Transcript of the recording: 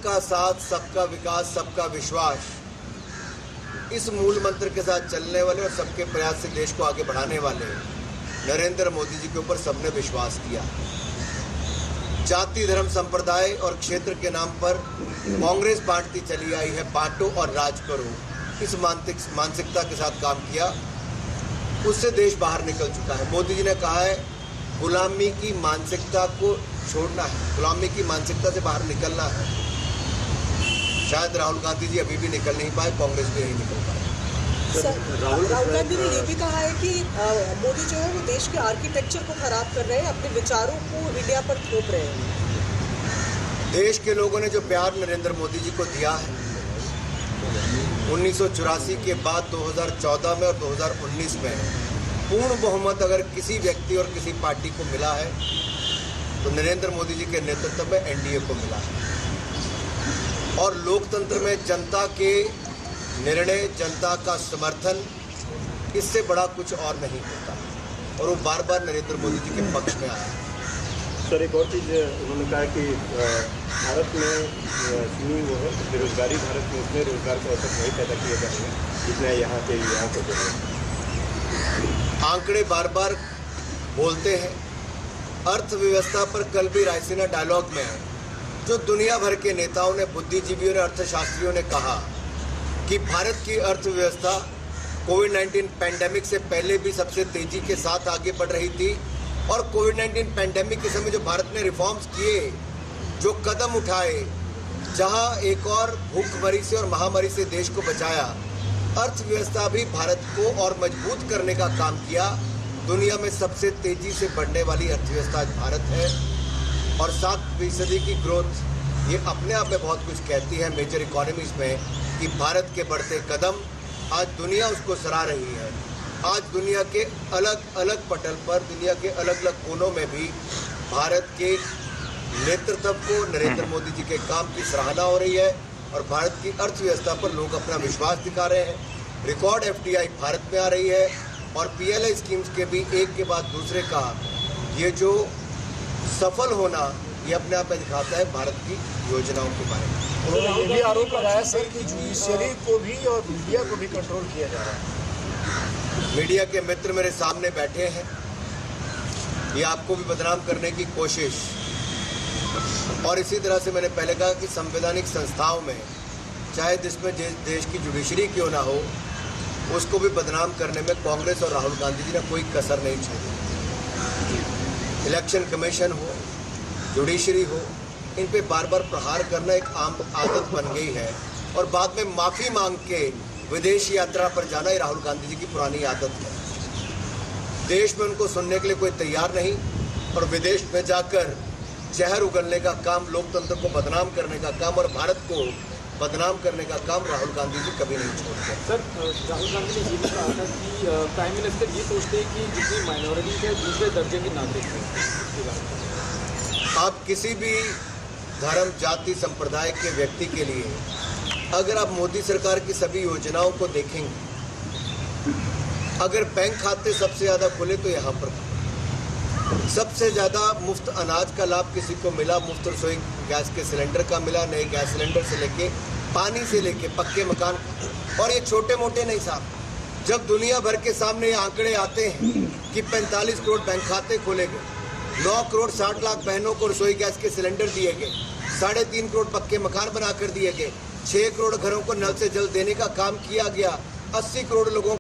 सबका साथ, सबका विकास, सबका विश्वास, इस मूल मंत्र के साथ चलने वाले और सबके प्रयास से देश को आगे बढ़ाने वाले नरेंद्र मोदी जी के ऊपर सबने विश्वास किया। जाति, धर्म, संप्रदाय और क्षेत्र के नाम पर कांग्रेस बांटती चली आई है, बांटो और राज करो, इस मानसिकता के साथ काम किया, उससे देश बाहर निकल चुका है। मोदी जी ने कहा है गुलामी की मानसिकता को छोड़ना है, गुलामी की मानसिकता से बाहर निकलना है। शायद राहुल गांधी जी अभी भी निकल नहीं पाए, कांग्रेस भी नहीं निकल पाए। राहुल गांधी ने ये भी कहा है कि मोदी जो है वो देश के आर्किटेक्चर को खराब कर रहे हैं, अपने विचारों को इंडिया पर थोप रहे हैं। देश के लोगों ने जो प्यार नरेंद्र मोदी जी को दिया है 1984 के बाद 2014 में और 2019 में पूर्ण बहुमत अगर किसी व्यक्ति और किसी पार्टी को मिला है तो नरेंद्र मोदी जी के नेतृत्व में एनडीए को मिला है। और लोकतंत्र में जनता के निर्णय, जनता का समर्थन, इससे बड़ा कुछ और नहीं होता, और वो बार बार नरेंद्र मोदी जी के पक्ष में आया है। सर, एक और चीज़ उन्होंने कहा कि भारत में सुनी वो है बेरोजगारी, भारत में उतने रोजगार के अवसर नहीं पैदा किए जा रहे हैं जितना यहाँ के युवाओं को दे रहे हैं। आंकड़े बार बार बोलते हैं। अर्थव्यवस्था पर कल भी रायसीना डायलॉग में जो दुनिया भर के नेताओं ने, बुद्धिजीवियों ने, अर्थशास्त्रियों ने कहा कि भारत की अर्थव्यवस्था कोविड-19 पैंडेमिक से पहले भी सबसे तेजी के साथ आगे बढ़ रही थी, और कोविड-19 पैंडेमिक के समय जो भारत ने रिफॉर्म्स किए, जो कदम उठाए, जहां एक और भूखमरी से और महामारी से देश को बचाया, अर्थव्यवस्था भी भारत को और मजबूत करने का काम किया। दुनिया में सबसे तेजी से बढ़ने वाली अर्थव्यवस्था आज भारत है, और 7% की ग्रोथ ये अपने आप में बहुत कुछ कहती है मेजर इकोनॉमीज में कि भारत के बढ़ते कदम आज दुनिया उसको सराह रही है। आज दुनिया के अलग अलग पटल पर, दुनिया के अलग अलग कोनों में भी भारत के नेतृत्व को, नरेंद्र मोदी जी के काम की सराहना हो रही है, और भारत की अर्थव्यवस्था पर लोग अपना विश्वास दिखा रहे हैं। रिकॉर्ड एफडीआई भारत में आ रही है, और पीएलआई स्कीम्स के भी एक के बाद दूसरे का ये जो सफल होना, ये अपने आप में दिखाता है भारत की योजनाओं के बारे में। उन्होंने ये भी आरोप लगाया सर कि जुडिशरी को भी और मीडिया को भी कंट्रोल किया जा रहा है। मीडिया के मित्र मेरे सामने बैठे हैं, ये आपको भी बदनाम करने की कोशिश, और इसी तरह से मैंने पहले कहा कि संवैधानिक संस्थाओं में, चाहे जिसमें देश की जुडिशरी क्यों ना हो, उसको भी बदनाम करने में कांग्रेस और राहुल गांधी जी ने कोई कसर नहीं छोड़ी। इलेक्शन कमीशन हो, जुडिशरी हो, इन पे बार बार प्रहार करना एक आम आदत बन गई है, और बाद में माफ़ी मांग के विदेश यात्रा पर जाना ही राहुल गांधी जी की पुरानी आदत है। देश में उनको सुनने के लिए कोई तैयार नहीं, और विदेश में जाकर जहर उगलने का काम, लोकतंत्र को बदनाम करने का काम और भारत को बदनाम करने का काम राहुल गांधी जी कभी नहीं छोड़ते। सर, राहुल गांधी ने ये भी कहा था कि प्राइम मिनिस्टर ये सोचते हैं कि जितनी माइनॉरिटीज है दूसरे दर्जे के नागरिक हैं। आप किसी भी धर्म, जाति, संप्रदाय के व्यक्ति के लिए अगर आप मोदी सरकार की सभी योजनाओं को देखेंगे, अगर बैंक खाते सबसे ज़्यादा खुले तो यहाँ पर सबसे ज़्यादा मुफ्त अनाज का लाभ किसी को मिला, मुफ्त रसोई गैस के सिलेंडर का मिला, नए गैस सिलेंडर से लेके, पानी से लेके, पक्के मकान। और ये छोटे मोटे नहीं साहब, जब दुनिया भर के सामने ये आंकड़े आते हैं कि 45 करोड़ बैंक खाते खोले गए, 9 करोड़ 60 लाख बहनों को रसोई गैस के सिलेंडर दिए गए, 3.5 करोड़ पक्के मकान बनाकर दिए गए, 6 करोड़ घरों को नल से जल देने का काम किया गया, 80 करोड़ लोगों